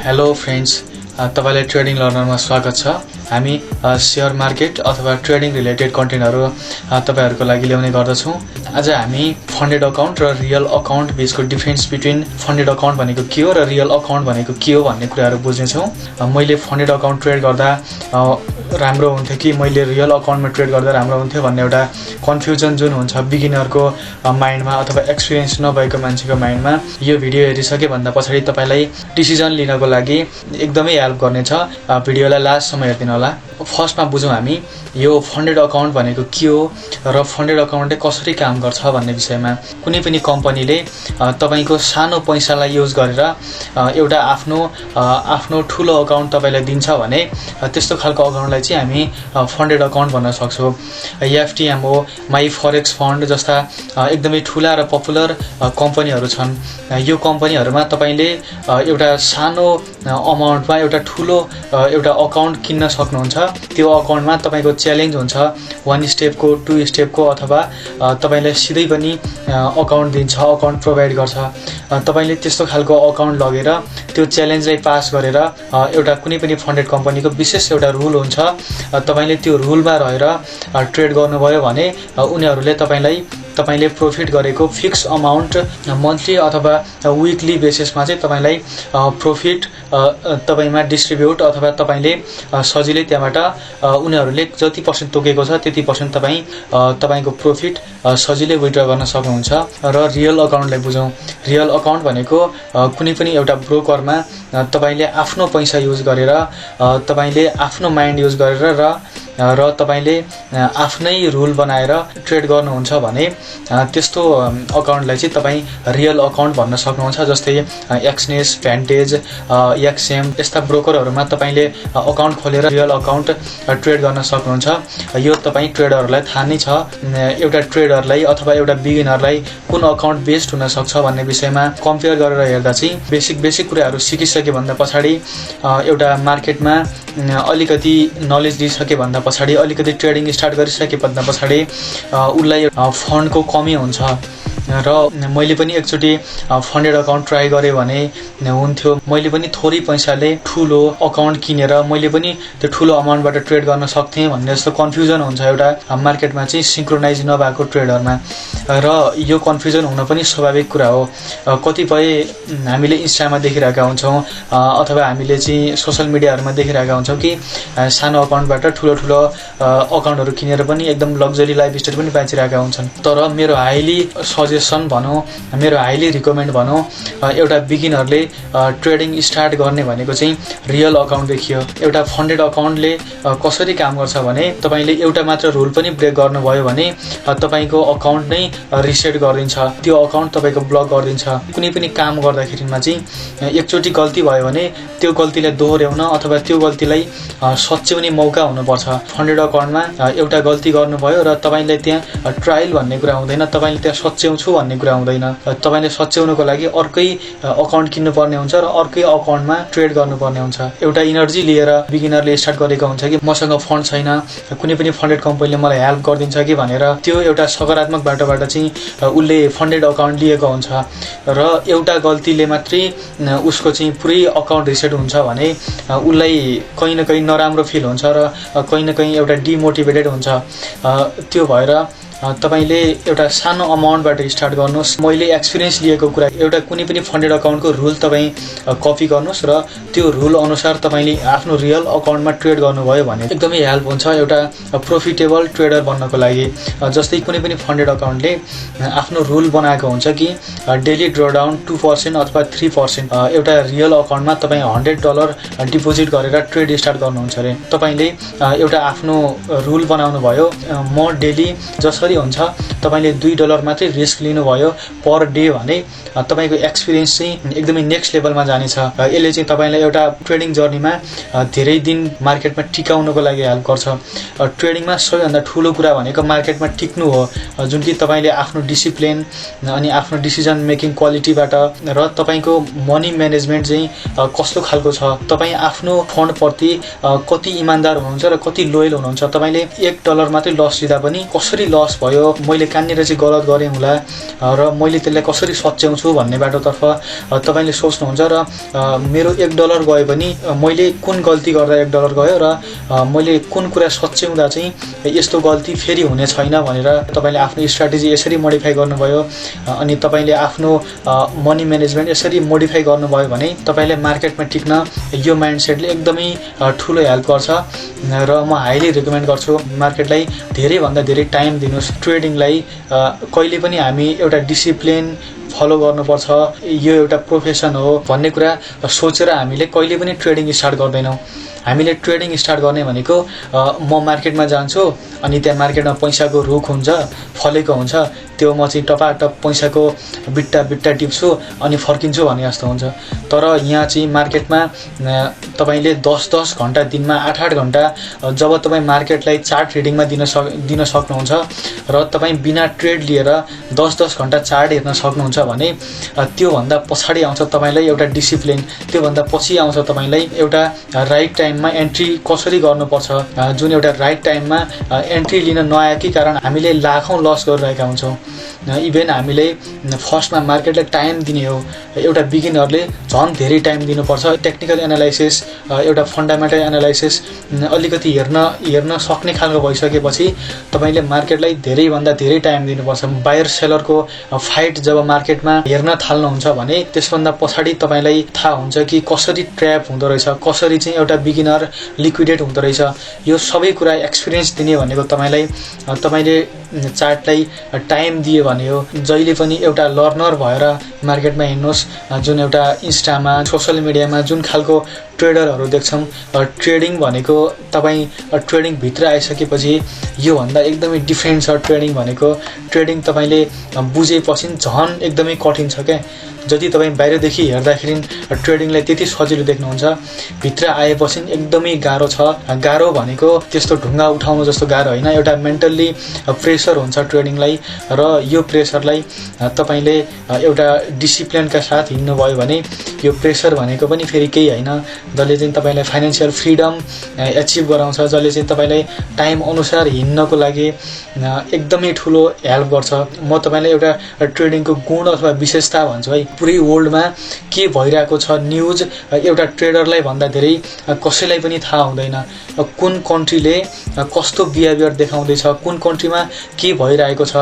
Hello friends, तपाईलाई trading लर्नरमा स्वागत छ। हामी शेयर मार्केट अथवा ट्रेडिङ रिलेटेड कन्टेन्टहरु तपाईहरुको लागि ल्याउने गर्दछौं। आज हामी फन्डेड अकाउन्ट र रियल अकाउन्ट बीचको डिफरेन्स बिट्विन फन्डेड अकाउन्ट भनेको के हो र रियल अकाउन्ट भनेको के हो भन्ने कुराहरु बुझ्ने छौं। मैले फन्डेड अकाउन्ट ट्रेड गर्दा राम्रो हुन्थ्यो कि मैले रियल अकाउन्टमा ट्रेड गर्दा राम्रो हुन्थ्यो भन्ने एउटा कन्फ्युजन जुन हुन्छ बिगिनरको माइन्डमा अथवा एक्सपिरियन्स नभएको मान्छेको माइन्डमा, यो भिडियो हेरिसके भन्दा पछाडी तपाईलाई डिसिजन लिनको लागि एकदमै हेल्प गर्नेछ। भिडियोलाई लास्टसम्म हेर्दिनु होला। फर्स्टमा बुझौं हामी यो फन्डेड अकाउन्ट भनेको के हो र फन्डेड अकाउन्टले कसरी काम गर्छ भन्ने विषयमा। कुनै पनि कम्पनीले तपाईको सानो पैसालाई युज गरेर एउटा आफ्नो ठूलो अकाउन्ट तपाईलाई दिन्छ भने त्यस्तो खालको अकाउन्टलाई चाहिँ हामी फन्डेड अकाउन्ट भन्न सक्छौं। एफटीएमओ, माई फरेक्स फन्ड जस्ता एकदमै ठूला र पपुलर कम्पनीहरु छन्। यो कम्पनीहरुमा तपाईले एउटा सानो अमाउन्टमा एउटा ठूलो एउटा अकाउन्ट किन्न सक्नुहुन्छ। त्यो अकाउन्टमा तपाईको च्यालेन्ज हुन्छ 1 स्टेपको, 2 स्टेपको अथवा तपाईलाई सिधै पनि अकाउन्ट दिन्छ, अकाउन्ट प्रोवाइड गर्छ। तपाईले त्यस्तो खालको अकाउन्ट लगेर त्यो च्यालेन्जलाई पास गरेर एउटा कुनै पनि फन्डेड कम्पनीको विशेष एउटा रुल हुन्छ। तपाईले त्यो रुलमा रहेर ट्रेड गर्नुभयो भने उनीहरुले तपाईले प्रॉफिट गरेको फिक्स अमाउन्ट मन्थली अथवा वीकली बेसिसमा चाहिँ तपाईलाई प्रॉफिट तपाईमा डिस्ट्रिब्युट अथवा तपाईले सजिलै त्यहाँबाट उनीहरुले जति पर्सेन्ट तोकेको छ त्यति पर्सेन्ट तपाईको प्रॉफिट सजिलै विथड्र गर्न सक्नुहुन्छ। र रियल अकाउन्टलाई बुझौं। रियल अकाउन्ट भनेको कुनै पनि एउटा ब्रोकरमा तपाईले आफ्नो पैसा युज गरेर तपाईले आफ्नो माइन्ड युज गरेर र तपाईले आफ्नै रुल बनाएर ट्रेड गर्नुहुन्छ भने त्यस्तो अकाउन्टलाई चाहिँ तपाई रियल अकाउन्ट भन्न सक्नुहुन्छ। जस्तै एक्सनेस, भ्यान्टेज, एक्सएम यस्ता ब्रोकरहरुमा तपाईले अकाउन्ट खोलेर रियल अकाउन्ट ट्रेड गर्न सक्नुहुन्छ। यो तपाई ट्रेडरहरुलाई थाहा नै छ। एउटा ट्रेडरलाई अथवा एउटा बिगिनरलाई कुन अकाउन्ट बेस्ट हुन सक्छ भन्ने विषयमा कम्पेयर गरेर हेर्दा चाहिँ बेसिक कुराहरु सिकिसके भन्दा पछाडी एउटा मार्केटमा अलिकति नलेज दिइसके भन्दा पछाडी अलिकति ट्रेडिङ स्टार्ट गरिसके भन्दा पछाडी उलाई फन्डको कमी हुन्छ। र मैले पनि एकचोटी फन्डेड अकाउन्ट ट्राई गरे भने हुन्थ्यो। मैले पनि थोरै पैसाले ठूलो अकाउन्ट किनेर मैले पनि त्यो ठूलो अमाउन्टबाट ट्रेड गर्न सक्थे भन्ने जस्तो कन्फ्युजन हुन्छ एउटा मार्केटमा चाहिँ सिंक्रोनाइज नभएको ट्रेडरमा। र यो कन्फ्युजन हुन पनि स्वाभाविक कुरा हो। कतिपय हामीले इन्स्टामा देखिरहेका हुन्छौं अथवा हामीले चाहिँ सोशल मिडियाहरुमा देखिरहेका हुन्छौं कि सानो अकाउन्टबाट ठूलो अकाउन्टहरु किनेर पनि एकदम लग्जरी लाइफस्टाइल पनि बाँचिरहेका हुन्छन्। तर मेरो हाइली सजेसन भनौं, मेरो हाइली रिकमेन्ड भनौं, एउटा बिगिनरले ट्रेडिङ स्टार्ट गर्ने भनेको चाहिँ रियल अकाउन्ट देखियो। एउटा फन्डेड अकाउन्टले कसरी काम गर्छ भने तपाईले एउटा मात्र रुल पनि ब्रेक गर्नुभयो भने तपाईको अकाउन्ट नै रिसेट गरिदिन्छ। त्यो अकाउन्ट तपाईको ब्लक गरिदिन्छ। कुनै पनि काम गर्दाखेरिमा चाहिँ एकचोटी गल्ती भयो भने त्यो गल्तीलाई दोहोर्याउन अथवा त्यो गल्तीलाई सच्याउने मौका हुनुपर्छ। फन्डेड अकाउन्टमा एउटा गल्ती गर्नुभयो र तपाईले त्यहाँ ट्रायल भन्ने कुरा हुँदैन, तपाईले त्यहाँ सच्याउँछु भन्ने कुरा हुँदैन। तपाईले सच्याउनको लागि अर्कै अकाउन्ट किन्नुपर्ने हुन्छ र अर्कै अकाउन्टमा ट्रेड गर्नुपर्ने हुन्छ। एउटा एनर्जी लिएर बिगिनरले स्टार्ट गरेको हुन्छ कि मसँग फन्ड छैन, कुनै पनि फन्डेड कम्पनीले मलाई हेल्प गरिदिन्छ कि भनेर त्यो एउटा सकारात्मक बाटोबाट चाहिँ उले फन्डेड अकाउन्ट लिएको हुन्छ। र एउटा गल्तीले मात्रै उसको चाहिँ पुरै अकाउन्ट रिसेट हुन्छ भने उलाई कहीं न कहीं नराम्रो फिल हुन्छ र कहीं न कहीं एउटा डिमोटिभेटेड हुन्छ। त्यो भएर तपाईले एउटा सानो अमाउन्टबाट स्टार्ट गर्नुस्। मैले एक्सपिरियन्स लिएको कुरा, एउटा कुनै पनि फन्डेड अकाउन्टको रुल तपाई कपी गर्नुस् र त्यो रुल अनुसार तपाईले आफ्नो रियल अकाउन्टमा ट्रेड गर्नुभयो भने एकदमै हेल्प हुन्छ एउटा प्रोफिटेबल ट्रेडर बन्नको लागि। जस्तै कुनै पनि फन्डेड अकाउन्टले आफ्नो रुल बनाएको हुन्छ कि डेली ड्रडाउन 2% अथवा 3% एउटा रियल अकाउन्टमा तपाई $100 डिपोजिट गरेर ट्रेड स्टार्ट गर्नुहुन्छ रे। तपाईले एउटा आफ्नो रुल बनाउनु भयो, म डेली जसरी हुन्छ तपाईले $2 मात्रै रिस्क लिनुभयो पर डे भने तपाईको एक्सपिरियन्स चाहिँ एकदमै नेक्स्ट लेभलमा जानेछ। यसले चाहिँ तपाईलाई एउटा ट्रेडिङ जर्नीमा धेरै दिन मार्केटमा टिकाउनको लागि हेल्प गर्छ। ट्रेडिङमा सबैभन्दा ठूलो कुरा भनेको मार्केटमा टिक्नु हो, जुन कि तपाईले आफ्नो डिसिप्लिन अनि आफ्नो डिसिजन मेकिङ क्वालिटीबाट र तपाईको मनी म्यानेजमेन्ट चाहिँ कस्तो खालको छ, तपाई आफ्नो फन्ड प्रति कति इमानदार हुनुहुन्छ र कति लोयल हुनुहुन्छ। तपाईले $1 मात्रै लस लिँदा पनि कसरी लस भयो, मैले कहाँनिर चाहिँ गलत गरेँ होला र मैले त्यसलाई कसरी सच्याउँछु भन्ने बाटोतर्फ तपाईँले सोच्नुहुन्छ र मेरो $1 गयो पनि मैले कुन गल्ती गर्दा $1 गयो र मैले कुन कुरा सच्याउँदा चाहिँ यस्तो गल्ती फेरि हुने छैन भनेर तपाईँले आफ्नो स्ट्र्याटेजी यसरी मोडिफाई गर्नुभयो अनि तपाईँले आफ्नो मनी म्यानेजमेन्ट यसरी मोडिफाई गर्नुभयो भने तपाईँले मार्केटमा टिक्न यो माइन्डसेटले एकदमै ठुलो हेल्प गर्छ र म हाइली रिकमेन्ड गर्छु मार्केटलाई धेरैभन्दा धेरै टाइम दिनुहोस्। ट्रेडिङलाई कहिले पनि हामी एउटा डिसिप्लिन फलो गर्नुपर्छ, यो एउटा प्रोफेसन हो भन्ने कुरा सोचेर हामीले कहिले पनि ट्रेडिङ स्टार्ट गर्दैनौँ। हामीले ट्रेडिङ स्टार्ट गर्ने भनेको म मार्केटमा जान्छु अनि त्यहाँ मार्केटमा पैसाको रुख हुन्छ, फलेको हुन्छ, त्यो म चाहिँ टपाटप पैसाको बिट्टा टिप्छु अनि फर्किन्छु भन्ने जस्तो हुन्छ। तर यहाँ चाहिँ मार्केटमा तपाईँले 10-10 घन्टा दिनमा 8-8 घन्टा जब तपाईँ मार्केटलाई चार्ट रिडिङमा दिन सक्नुहुन्छ र तपाईँ बिना ट्रेड लिएर 10-10 घन्टा चार्ट हेर्न सक्नुहुन्छ भने त्योभन्दा पछाडि आउँछ तपाईँलाई एउटा डिसिप्लिन, त्योभन्दा पछि आउँछ तपाईँलाई एउटा राइट टाइममा एन्ट्री कसरी गर्नुपर्छ। जुन एउटा राइट टाइममा एन्ट्री लिन नआएकै कारण हामीले लाखौँ लस गरिरहेका हुन्छौँ। इभेन हामीले फर्स्टमा मार्केटलाई टाइम दिने हो, एउटा बिगिनरले झन् धेरै टाइम दिनुपर्छ। टेक्निकल एनालाइसिस, एउटा फन्डामेन्टल एनालाइसिस अलिकति हेर्न सक्ने खालको भइसकेपछि तपाईँले मार्केटलाई धेरैभन्दा धेरै टाइम दिनुपर्छ। बायर सेलरको फाइट जब मार्केटमा हेर्न थाल्नुहुन्छ भने त्यसभन्दा पछाडि तपाईँलाई थाहा हुन्छ कि कसरी ट्र्याप हुँदो रहेछ, कसरी चाहिँ एउटा बिगिनर लिक्विडेट हुँदो रहेछ। यो सबै कुरा एक्सपिरियन्स दिने भनेको तपाईँले चार्टलाई टाइम दियो भने हो। जहिले पनि एउटा लर्नर भएर मार्केटमा हिँड्नुहोस्। जुन एउटा इन्स्टामा, सोसल मिडियामा जुन खालको ट्रेडरहरू देख्छौँ, ट्रेडिङ भनेको तपाईँ ट्रेडिङभित्र आइसकेपछि योभन्दा एकदमै डिफ्रेन्ट छ। ट्रेडिङ भनेको ट्रेडिङ तपाईँले बुझेपछि झन् एकदमै कठिन छ क्या। जति तपाईँ बाहिरदेखि हेर्दाखेरि ट्रेडिङलाई त्यति सजिलो देख्नुहुन्छ, भित्र आएपछि एकदमै गाह्रो छ। गाह्रो भनेको त्यस्तो ढुङ्गा उठाउनु जस्तो गाह्रो होइन, एउटा मेन्टल्ली प्रेसर हुन्छ ट्रेडिङलाई र यो प्रेसरलाई तपाईँले एउटा डिसिप्लिनका साथ हिँड्नुभयो भने यो प्रेसर भनेको पनि फेरि केही होइन, जसले चाहिँ तपाईँलाई फाइनेन्सियल फ्रिडम एचिभ गराउँछ, जसले चाहिँ तपाईँलाई टाइम अनुसार हिँड्नको लागि एकदमै ठुलो हेल्प गर्छ। म तपाईँलाई एउटा ट्रेडिङको गुण अथवा विशेषता भन्छु है। पुरै वर्ल्डमा के भइरहेको छ न्युज एउटा ट्रेडरलाई भन्दा धेरै कसैलाई पनि थाहा हुँदैन। कुन कन्ट्रीले कस्तो बिहेभियर देखाउँदैछ, कुन कन्ट्रीमा के भइरहेको छ,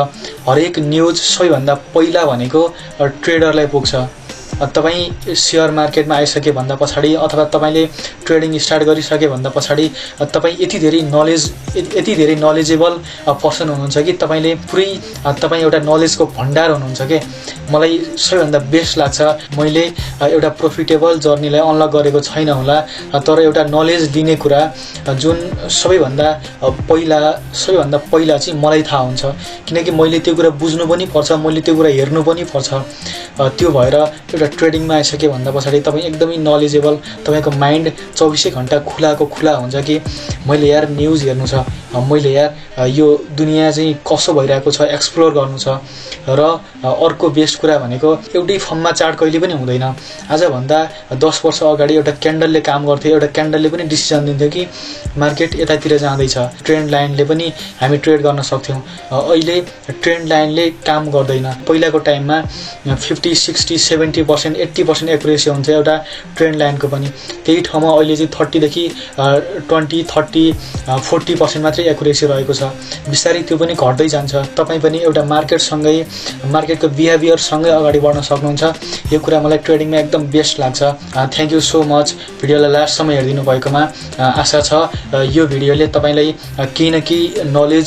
हरेक न्युज सबैभन्दा पहिला भनेको ट्रेडरलाई पुग्छ। तपाईँ सेयर मार्केटमा आइसके भन्दा पछाडि अथवा तपाईँले ट्रेडिङ स्टार्ट गरिसके भन्दा पछाडि तपाईँ यति धेरै नलेजेबल पर्सन हुनुहुन्छ कि तपाईँले पुरै तपाईँ एउटा नलेजको भण्डार हुनुहुन्छ के। मलाई सबैभन्दा बेस्ट लाग्छ, मैले एउटा प्रोफिटेबल जर्नीलाई अनलक गरेको छैन होला, तर एउटा नलेज दिने कुरा जुन सबैभन्दा पहिला चाहिँ मलाई थाहा हुन्छ, किनकि मैले त्यो कुरा बुझ्नु पनि पर्छ, मैले त्यो कुरा हेर्नु पनि पर्छ। त्यो भएर एउटा ट्रेडिङमा आइसके भन्दा पछाडि तपाईँ एकदमै नलेजेबल, तपाईँको माइन्ड 24 घन्टा खुला हुन्छ कि मैले यार न्युज हेर्नु छ, मैले यार यो दुनियाँ चाहिँ कसो भइरहेको छ एक्सप्लोर गर्नु छ। र अर्को बेस्ट कुरा भनेको एउटै फर्ममा चार्ट कहिले पनि हुँदैन। आजभन्दा 10 वर्ष अगाडि एउटा क्यान्डलले काम गर्थ्यो, एउटा क्यान्डलले पनि डिसिजन दिन्थ्यो कि मार्केट यतातिर जाँदैछ, ट्रेन्ड लाइनले पनि हामी ट्रेड गर्न सक्थ्यौँ। अहिले ट्रेन्ड लाइनले काम गर्दैन। पहिलाको टाइममा 50, 60, 70%, 80% एक्युरेसी हुन्छ एउटा ट्रेन्ड लाइनको पनि। त्यही ठाउँमा अहिले चाहिँ 30देखि 20, 30, 40% मात्रै एक्युरेसी रहेको छ। बिस्तारै त्यो पनि घट्दै जान्छ। तपाईँ पनि एउटा मार्केटको बिहेभियरसँगै अगाडि बढ्न सक्नुहुन्छ। यो कुरा मलाई ट्रेडिङमा एकदम बेस्ट लाग्छ। थ्याङ्क यू सो मच भिडियोलाई लास्टसम्म हेरिदिनु भएकोमा। आशा छ यो भिडियोले तपाईँलाई केही न केही नलेज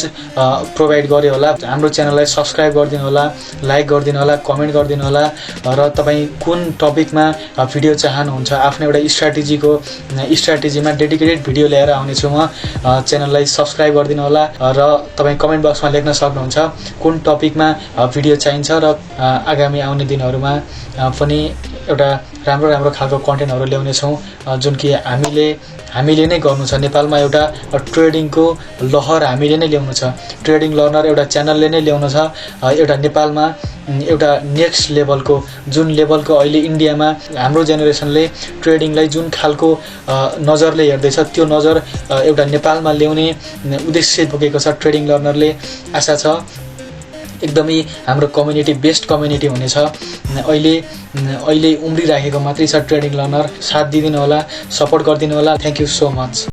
प्रोभाइड गर्यो होला। हाम्रो च्यानललाई सब्सक्राइब गरिदिनु होला, लाइक गरिदिनु होला, कमेन्ट गरिदिनु होला र तपाईँ कुन टपिकमा भिडियो चाहनुहुन्छ, आफ्नो एउटा स्ट्र्याटेजीमा डेडिकेटेड भिडियो लिएर आउनेछु म। च्यानललाई सब्सक्राइब गरिदिनु होला र तपाईँ कमेन्ट बक्समा लेख्न सक्नुहुन्छ कुन टपिकमा भिडियो चाहिन्छ र आगामी आउने दिनहरूमा पनि एउटा राम्रो खालको कन्टेन्टहरू ल्याउने छौँ जुन कि हामीले नै गर्नु छ। नेपालमा एउटा ट्रेडिङको लहर हामीले नै ल्याउनु छ। ट्रेडिङ लर्नर एउटा च्यानलले नै ल्याउनु छ एउटा नेपालमा एउटा नेक्स्ट लेभलको, जुन लेभलको अहिले इन्डियामा हाम्रो जेनेरेसनले ट्रेडिङलाई जुन खालको नजरले हेर्दैछ त्यो नजर एउटा नेपालमा ल्याउने उद्देश्य बोकेको छ ट्रेडिङ लर्नरले। आशा छ एकदमै हाम्रो कम्युनिटी बेस्ट कम्युनिटी हुनेछ। अहिले उम्रिराखेको मात्रै छ ट्रेडिङ लर्नर। साथ दिदिनु होला, सपोर्ट गरिदिनु होला। Thank you so much.